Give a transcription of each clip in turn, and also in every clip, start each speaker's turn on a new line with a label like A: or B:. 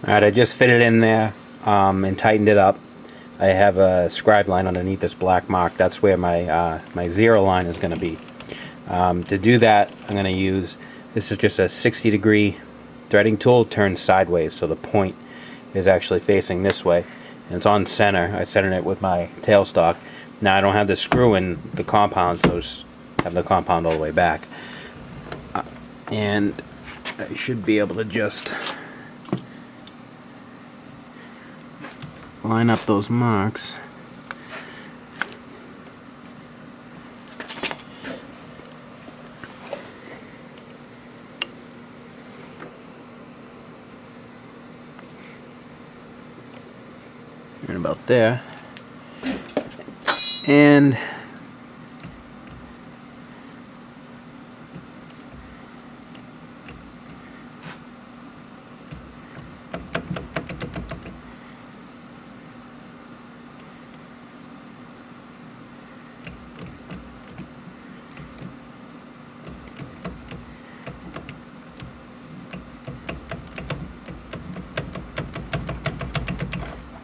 A: Alright, I just fitted in there and tightened it up. I have a scribe line underneath this black mark. That's where my my zero line is going to be. To do that, I'm going to use, this is just a 60-degree threading tool turned sideways, so the point is actually facing this way. And it's on center. I centered it with my tailstock. Now I don't have the screw in the compound, so I have the compound all the way back. And I should be able to just line up those marks. Right about there. And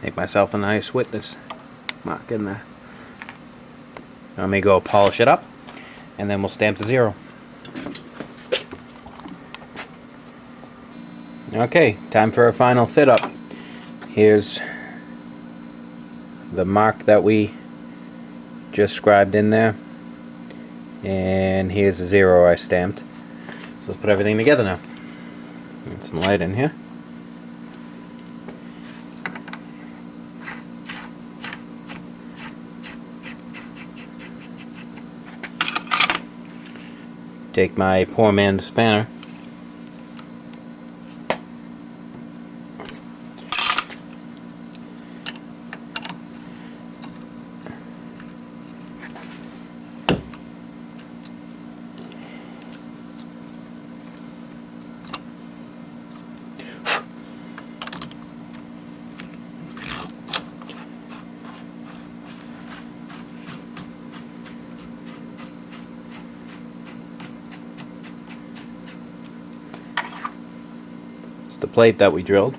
A: make myself a nice witness mark in there. Let me go polish it up, and then we'll stamp the 0. Okay, time for a final fit up. Here's the mark that we just scribed in there, and here's the 0 I stamped. So let's put everything together now. Get some light in here. Take my poor man's spanner. The plate that we drilled.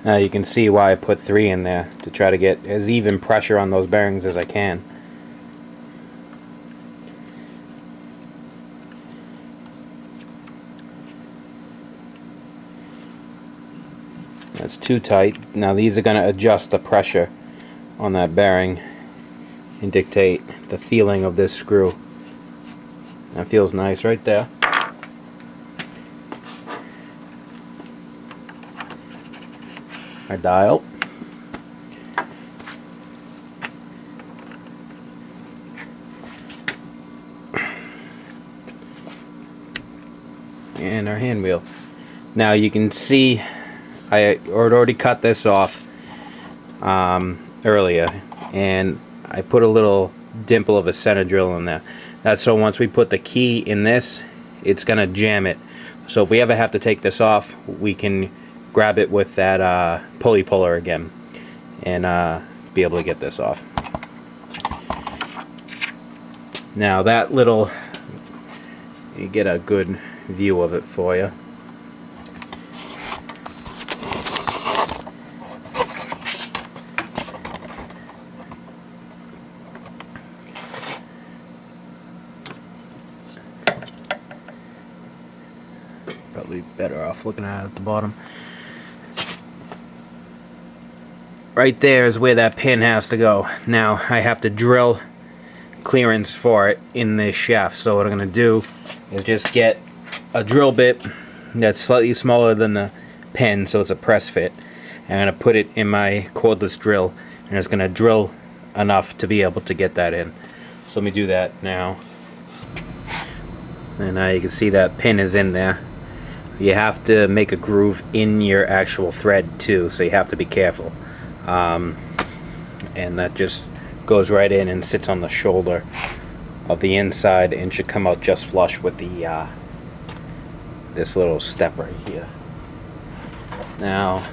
A: Now you can see why I put 3 in there, to try to get as even pressure on those bearings as I can. That's too tight. Now these are going to adjust the pressure on that bearing and dictate the feeling of this screw. That feels nice right there. Our dial. And our hand wheel. Now you can see I had already cut this off earlier, and I put a little dimple of a center drill in there. That's so once we put the key in this, it's gonna jam it. So if we ever have to take this off, we can grab it with that pulley puller again and be able to get this off. Now that little, you get a good view of it for you. Probably better off looking at it at the bottom. Right there is where that pin has to go. Now I have to drill clearance for it in this shaft. So what I'm going to do is just get a drill bit that's slightly smaller than the pen, so it's a press fit. I'm going to put it in my cordless drill, and it's going to drill enough to be able to get that in. So let me do that now. And now you can see that pin is in there. You have to make a groove in your actual thread too, so you have to be careful. And that just goes right in and sits on the shoulder of the inside and should come out just flush with the this little step right here. Now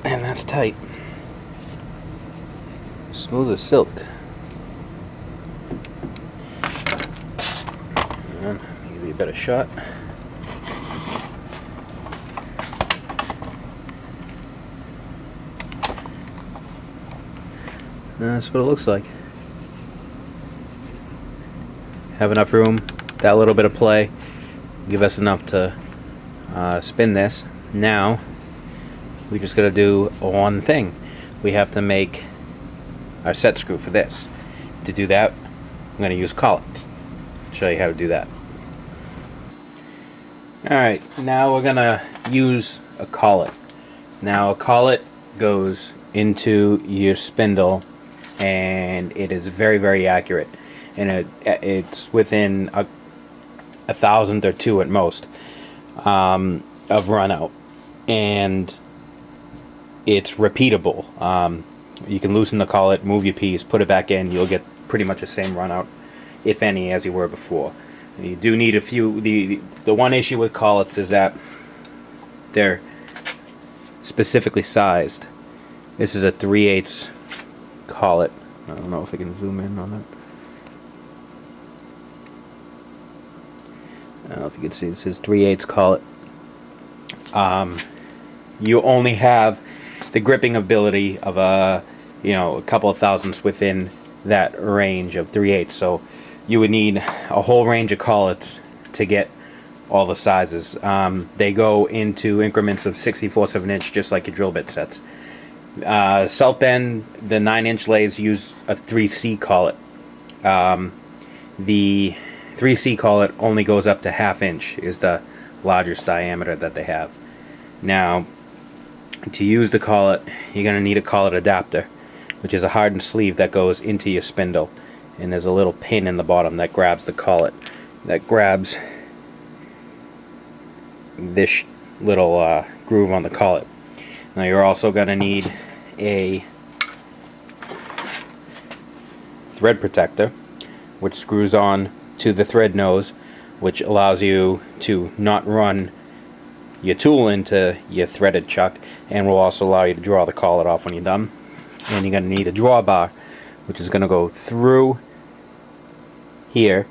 A: and that's tight. Smooth as silk. And give you a better shot. And that's what it looks like. Have enough room, that little bit of play, give us enough to spin this. Now we just got to do one thing. We have to make our set screw for this. To do that, I'm going to use Collet. Show you how to do that. Alright, now we're going to use a Collet. Now a Collet goes into your spindle, and it is very, very accurate. And it's within a thousandth or two at most of run out. And it's repeatable. You can loosen the collet, move your piece, put it back in, you'll get pretty much the same run out, if any, as you were before. You do need a few. The one issue with collets is that they're specifically sized. This is a 3/8 collet. I don't know if I can zoom in on that. I don't know if you can see, this is 3/8 collet. You only have the gripping ability of a couple of thousandths within that range of 3/8, so you would need a whole range of collets to get all the sizes. They go into increments of 64ths of an inch, just like your drill bit sets. Southbend, the 9-inch lathes, use a 3C collet. The 3C collet only goes up to 1/2 inch, is the largest diameter that they have. Now, to use the collet, you're going to need a collet adapter, which is a hardened sleeve that goes into your spindle, and there's a little pin in the bottom that grabs the collet, that grabs this little groove on the collet. Now you're also going to need a thread protector, which screws on to the thread nose, which allows you to not run your tool into your threaded chuck, and will also allow you to draw the collet off when you're done. And you're going to need a drawbar, which is going to go through here.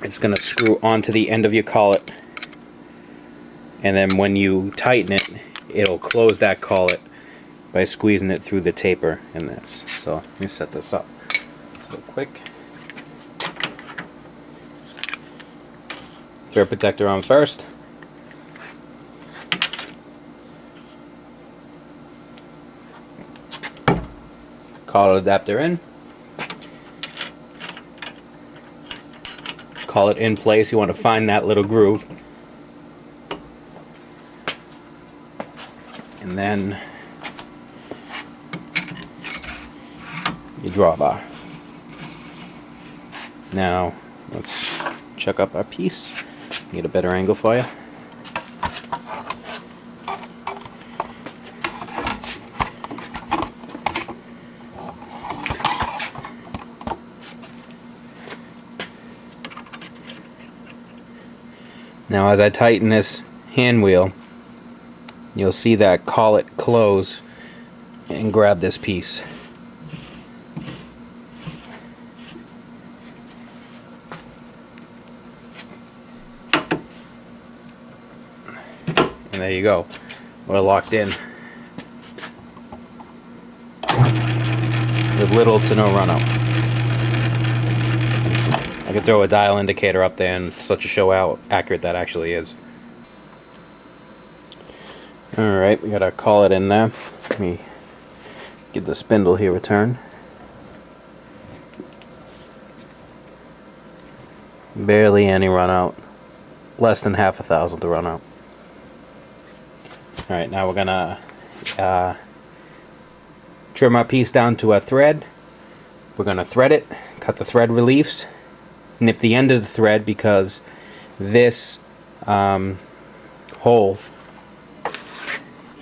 A: It's going to screw onto the end of your collet, and then when you tighten it, it'll close that collet by squeezing it through the taper in this. So let me set this up real quick. Thread protector on first. Collet adapter in. Collet in place. You want to find that little groove. And then your drawbar. Now let's check up our piece. Get a better angle for you. Now as I tighten this hand wheel, you'll see that collet close and grab this piece. And there you go. We're locked in. With little to no run out. I could throw a dial indicator up there and such a show how accurate that actually is. Alright, we gotta call it in there. Let me get the spindle here returned. Barely any run out. Less than half a thousand to run out. Alright, now we're gonna trim our piece down to a thread. We're gonna thread it, cut the thread reliefs, nip the end of the thread because this hole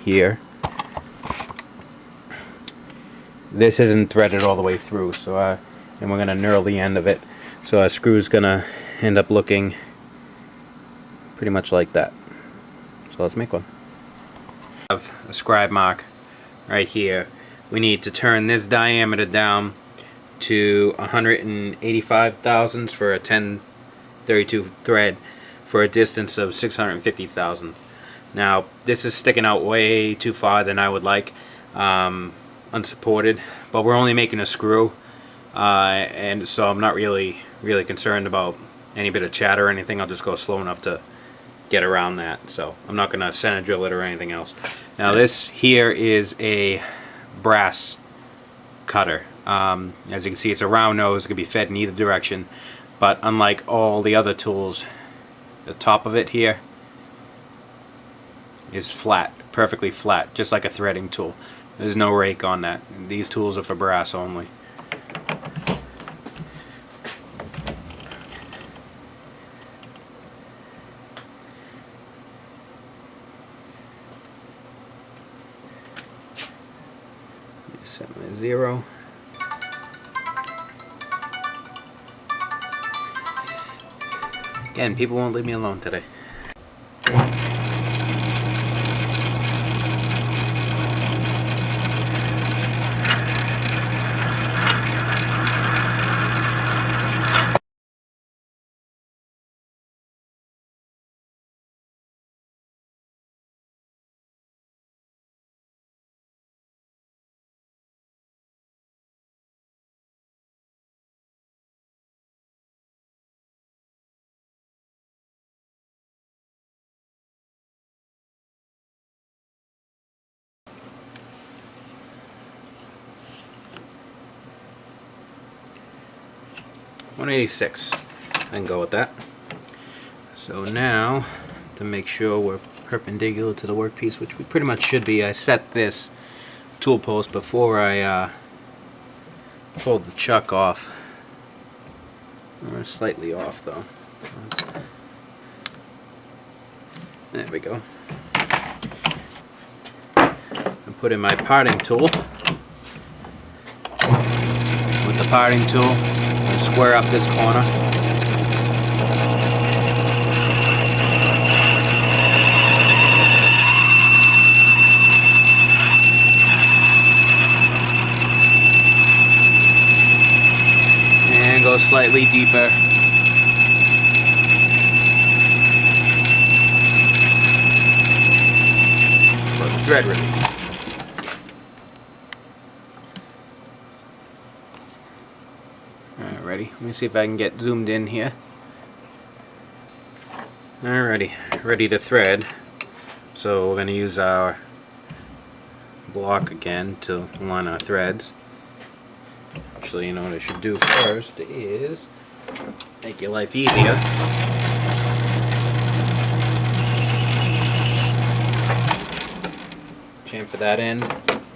A: here, this isn't threaded all the way through, so and we're gonna knurl the end of it, so our screw's gonna end up looking pretty much like that. So let's make one. I have a scribe mark right here. We need to turn this diameter down to 185 thousandths for a 1032 thread for a distance of 650 thousandths. Now this is sticking out way too far than I would like, unsupported, but we're only making a screw, and so I'm not really concerned about any bit of chatter or anything. I'll just go slow enough to get around that, so I'm not going to center drill it or anything else. Now this here is a brass cutter. As you can see, it's a round nose. It can be fed in either direction, but unlike all the other tools, the top of it here is flat, perfectly flat, just like a threading tool. There's no rake on that. These tools are for brass only. Set my 0. Again, people won't leave me alone today. $186. I can go with that. So now, to make sure we're perpendicular to the workpiece, which we pretty much should be, I set this tool post before I pulled the chuck off. We're slightly off though. There we go. I put in my parting tool. With the parting tool, square up this corner. And go slightly deeper. For the thread relief. Alrighty, let me see if I can get zoomed in here. Alrighty, ready to thread. So we're going to use our block again to line our threads. Actually, you know what I should do first is make your life easier. Chamfer that in,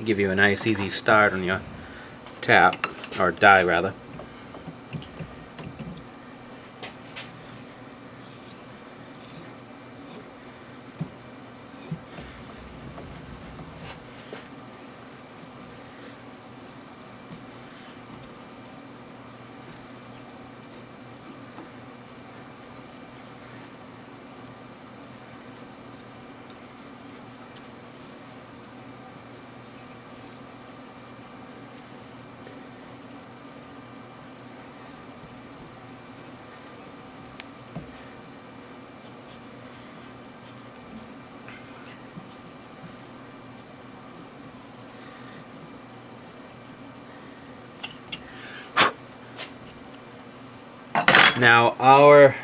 A: give you a nice easy start on your tap, or die rather. Now our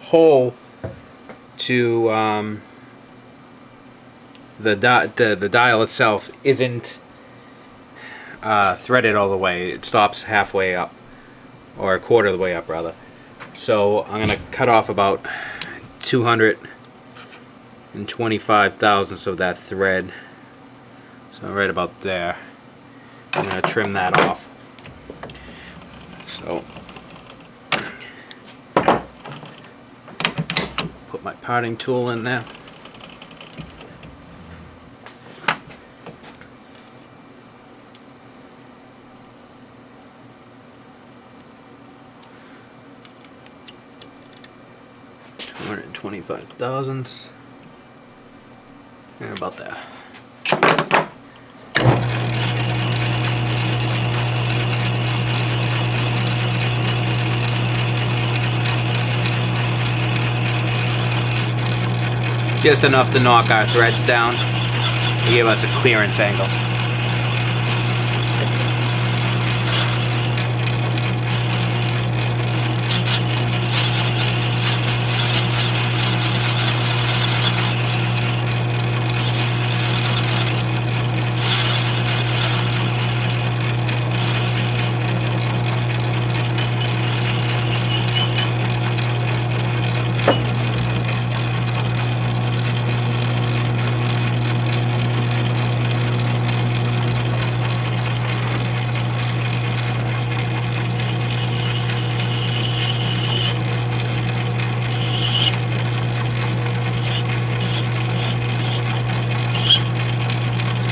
A: hole to the dial itself isn't threaded all the way. It stops halfway up, or a quarter of the way up rather. So I'm gonna cut off about 225 thousandths of that thread. So right about there. I'm gonna trim that off. So put my parting tool in there. $225,000ths, and about there. Just enough to knock our threads down to give us a clearance angle.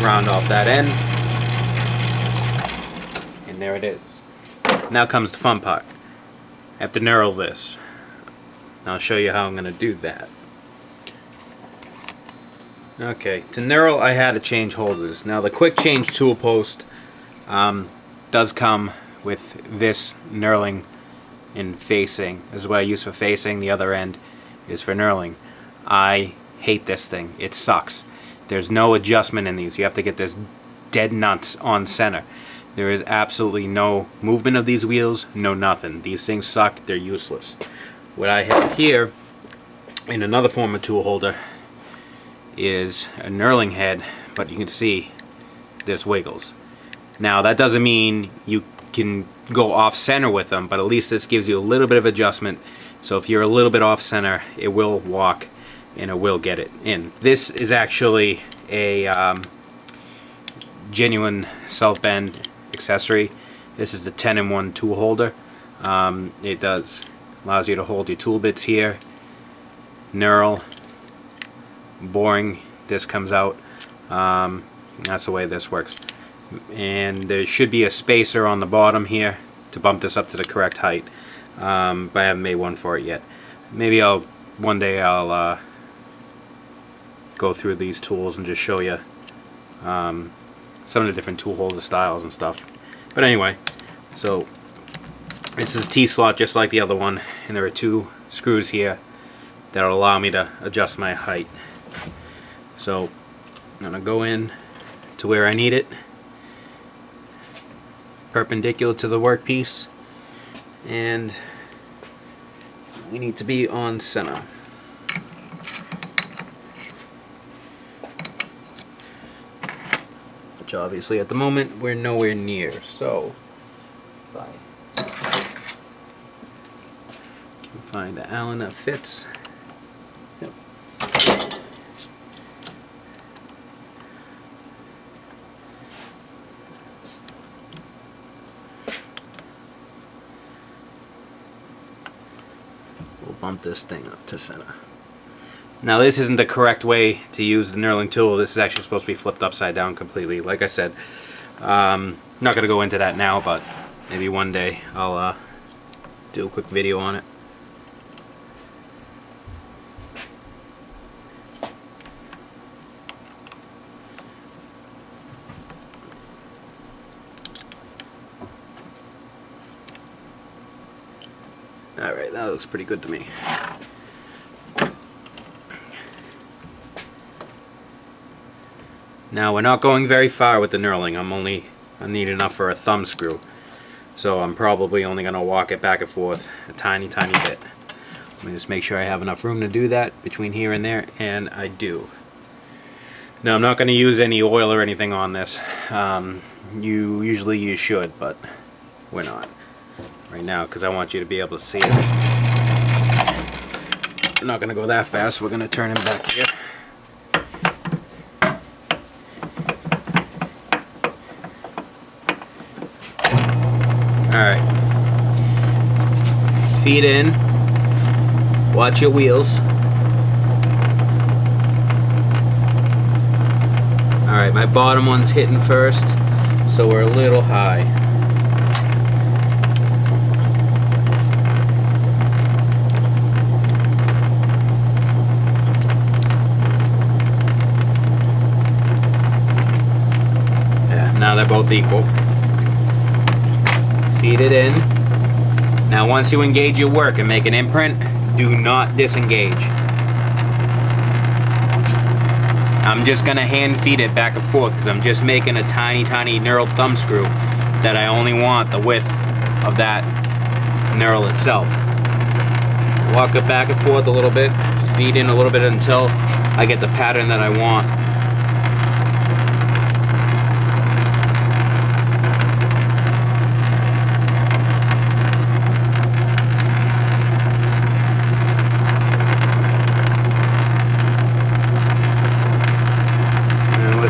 A: Round off that end, and there it is. Now comes the fun part. I have to knurl this. I'll show you how I'm going to do that. Okay, to knurl I had to change holders. Now the quick change tool post does come with this knurling in facing. This is what I use for facing. The other end is for knurling. I hate this thing. It sucks. There's no adjustment in these. You have to get this dead nuts on center. There is absolutely no movement of these wheels, no nothing. These things suck. They're useless. What I have here in another form of tool holder is a knurling head, but you can see this wiggles. Now that doesn't mean you can go off center with them, but at least this gives you a little bit of adjustment. So if you're a little bit off center, it will walk and it will get it in. This is actually a genuine Southbend accessory. This is the 10-in-1 tool holder. It allows you to hold your tool bits here, knurl, boring, this comes out. That's the way this works. And there should be a spacer on the bottom here to bump this up to the correct height, but I haven't made one for it yet. Maybe one day I'll go through these tools and just show you some of the different tool holder styles and stuff. But anyway, so this is a T-slot just like the other one, and there are two screws here that will allow me to adjust my height. So I'm going to go in to where I need it, perpendicular to the workpiece, and we need to be on center. Which obviously at the moment we're nowhere near, so if I can find an Allen that fits. Yep. We'll bump this thing up to center. Now this isn't the correct way to use the knurling tool. This is actually supposed to be flipped upside down completely. Like I said, I'm not going to go into that now, but maybe one day I'll do a quick video on it. Alright, that looks pretty good to me. Now we're not going very far with the knurling. I need enough for a thumb screw. so I'm probably only going to walk it back and forth a tiny bit. Let me just make sure I have enough room to do that between here and there, and I do. Now I'm not going to use any oil or anything on this. You should, but we're not right now because I want you to be able to see it. We're not going to go that fast. We're going to turn him back here. Alright. Feet in. Watch your wheels. Alright, my bottom one's hitting first, so we're a little high. Yeah, now they're both equal. Feed it in. Now once you engage your work and make an imprint, do not disengage. I'm just going to hand feed it back and forth because I'm just making a tiny knurled thumb screw that I only want the width of that knurl itself. Walk it back and forth a little bit, feed in a little bit until I get the pattern that I want.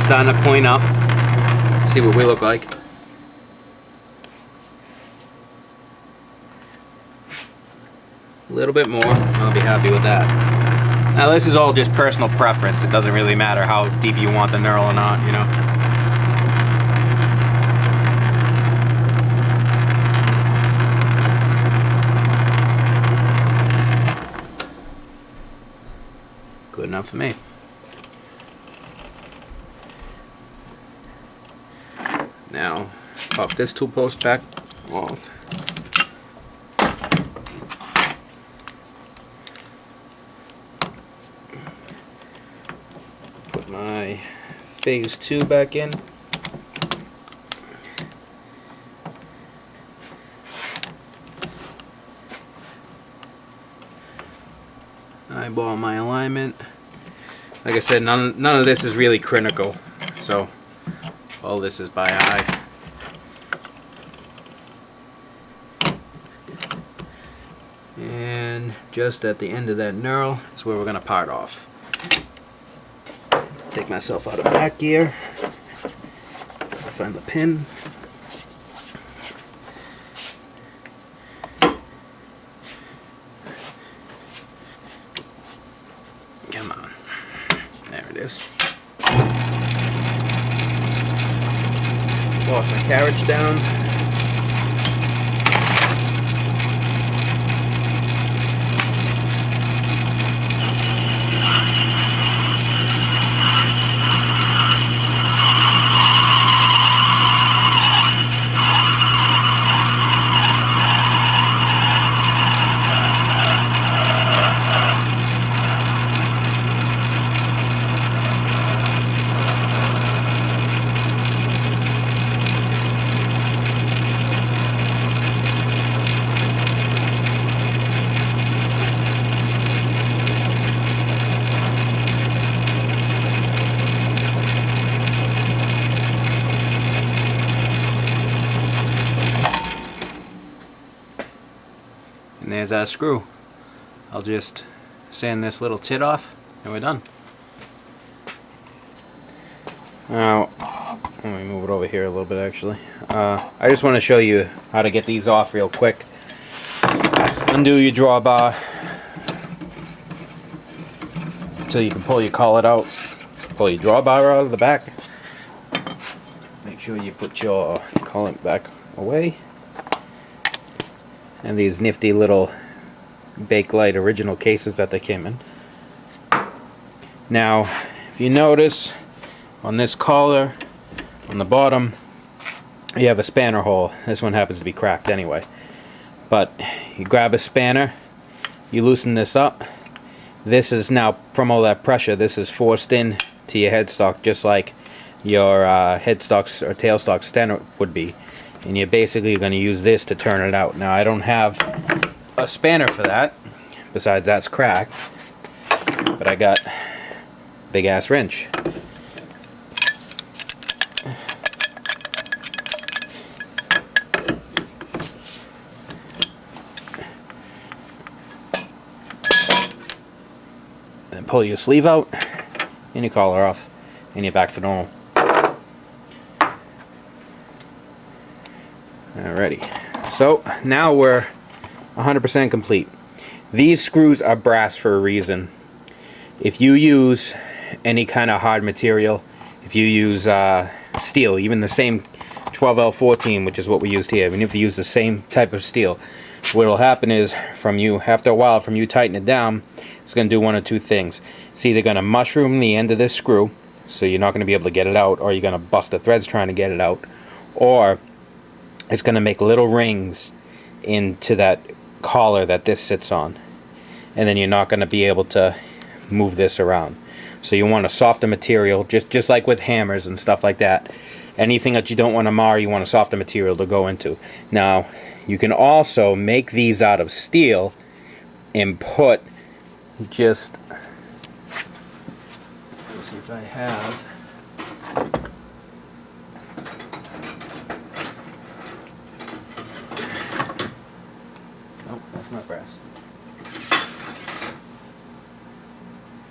A: Starting to point up. See what we look like. A little bit more. I'll be happy with that. Now this is all just personal preference. It doesn't really matter how deep you want the knurl or not, you know. Good enough for me. Now, pop this tool post back off. Put my phase 2 back in. Eyeball my alignment. Like I said, none of this is really critical, so all this is by eye. And just at the end of that knurl is where we're going to part off. Take myself out of back gear. Find the pin. Come on. There it is. Walk my carriage down. And there's our screw. I'll just sand this little tit off and we're done. Now, let me move it over here a little bit actually. I just want to show you how to get these off real quick. Undo your drawbar until you can pull your collet out. Pull your drawbar out of the back. Make sure you put your collet back away. And these nifty little Bakelite original cases that they came in. Now, if you notice on this collar, on the bottom, you have a spanner hole. This one happens to be cracked anyway. But you grab a spanner, you loosen this up. This is now, from all that pressure, this is forced in to your headstock just like your headstocks or tailstock stem would be. and you're basically going to use this to turn it out. Now I don't have a spanner for that, besides that's cracked, but I got a big ass wrench. Then pull your sleeve out and your collar off, and you're back to normal. Alrighty, so now we're 100% complete. These screws are brass for a reason. If you use any kind of hard material, if you use steel, even the same 12L14, which is what we used here, even if you use the same type of steel, what will happen is, after a while, from you tighten it down, it's going to do one of two things. It's either going to mushroom the end of this screw, so you're not going to be able to get it out, or you're going to bust the threads trying to get it out, or it's going to make little rings into that collar that this sits on, and then you're not going to be able to move this around. So you want a softer material, just like with hammers and stuff like that. Anything that you don't want to mar, you want a softer material to go into. Now, you can also make these out of steel and put just, let's see if I have, nope, that's not brass.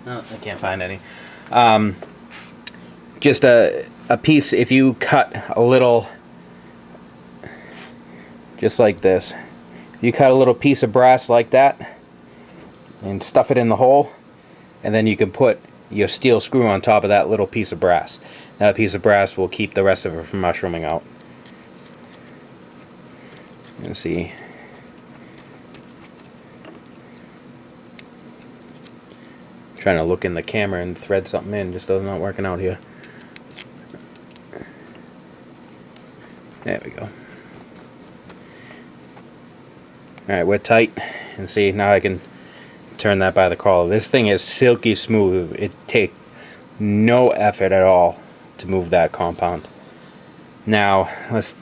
A: No, I can't find any. Just a piece, if you cut a little, just like this, you cut a little piece of brass like that and stuff it in the hole, and then you can put your steel screw on top of that little piece of brass. That piece of brass will keep the rest of it from mushrooming out. Let's see. Trying to look in the camera and thread something in, just does not working out here. There we go. Alright, we're tight, and see, now I can turn that by the collar. This thing is silky smooth. It takes no effort at all to move that compound. Now let's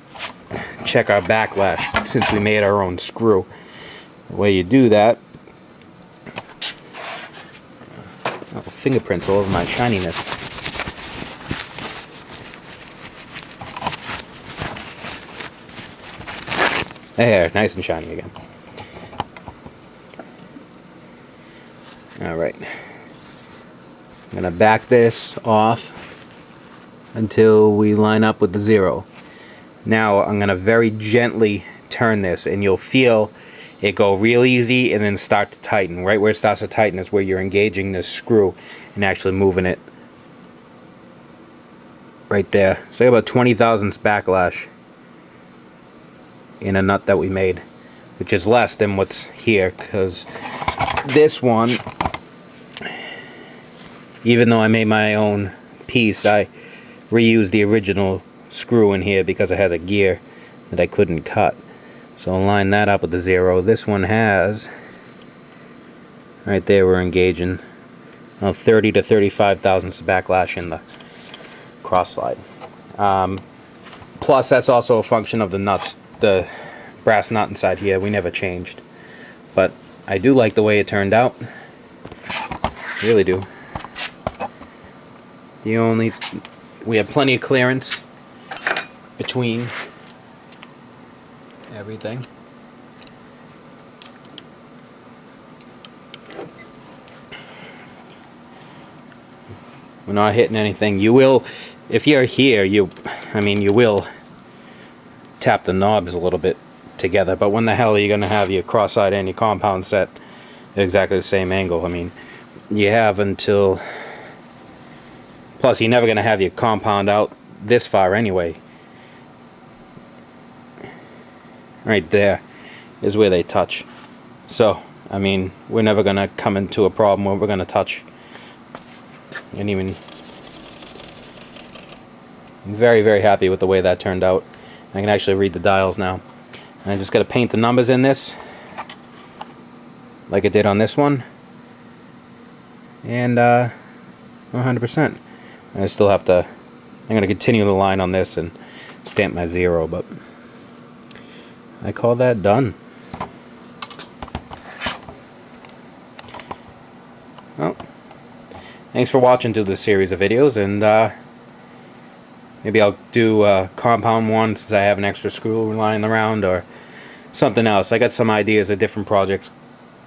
A: check our backlash, since we made our own screw. The way you do that, oh, fingerprints all over my shininess. There, nice and shiny again. Alright, I'm going to back this off until we line up with the 0. Now I'm going to very gently turn this, and you'll feel it go real easy and then start to tighten. Right where it starts to tighten is where you're engaging this screw and actually moving it. Right there. Say about 20 thousandths backlash in a nut that we made, which is less than what's here, because this one, even though I made my own piece, I reused the original screw in here because it has a gear that I couldn't cut. So I'll line that up with the 0. This one has, right there we're engaging 30 to 35 thousandths backlash in the cross slide. Plus that's also a function of the nuts, the brass nut inside here. We never changed, but I do like the way it turned out. Really do. We have plenty of clearance between everything. We're not hitting anything. You will, if you're here, you will tap the knobs a little bit together, but when the hell are you going to have your cross-side and your compound set at exactly the same angle? I mean, you have until, plus you're never going to have your compound out this far anyway. Right there is where they touch. So, I mean, we're never going to come into a problem where we're going to touch. And even, I'm very, very happy with the way that turned out. I can actually read the dials now. And I just got to paint the numbers in this, like I did on this one. And 100%. I still have to, I'm going to continue the line on this and stamp my 0, but I call that done. Well, thanks for watching through this series of videos, and maybe I'll do a compound one since I have an extra screw lying around, or something else. I got some ideas of different projects,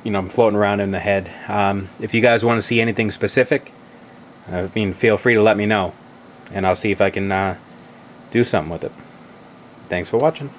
A: you know, I'm floating around in the head. If you guys want to see anything specific, I mean, feel free to let me know, and I'll see if I can do something with it. Thanks for watching.